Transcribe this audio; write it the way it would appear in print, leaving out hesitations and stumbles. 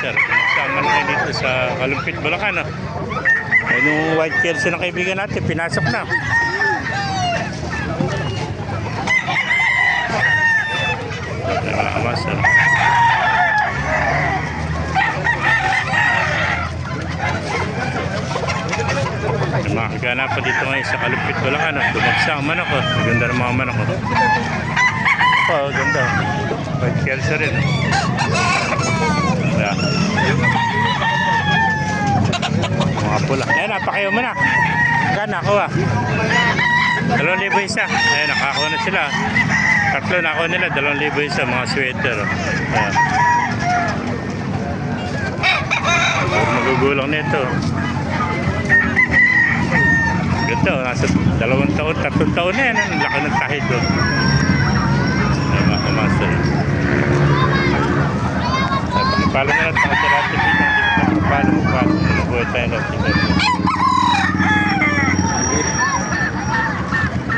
master. Sama na kayo dito sa Kalumpit, Bulacan. Ayun yung white jersey ng kaibigan natin, pinasok na. Ayun mga master. Yung mga kaganapan dito ngayon sa Kalumpit, Bulacan. Dumagsa ang manok. Maganda ng mga manok. Oh, ganda. White jersey rin. Ayan. Mga pula. Ayan, napakayo mo na. Gana ako 2,000 isa. Ayan, nakakuha na sila. Tatlo nakakuha nila, 2,000 isa. Mga sweater. Ayan. Magugulang nito. Ganda, nasa 2 taon, 3 taon na yan. Ang laki ng tahid doon. Ayan, mga master. Pakipalo na lang. Pakipalo mo. Pakipalo mo. Pakipalo mo.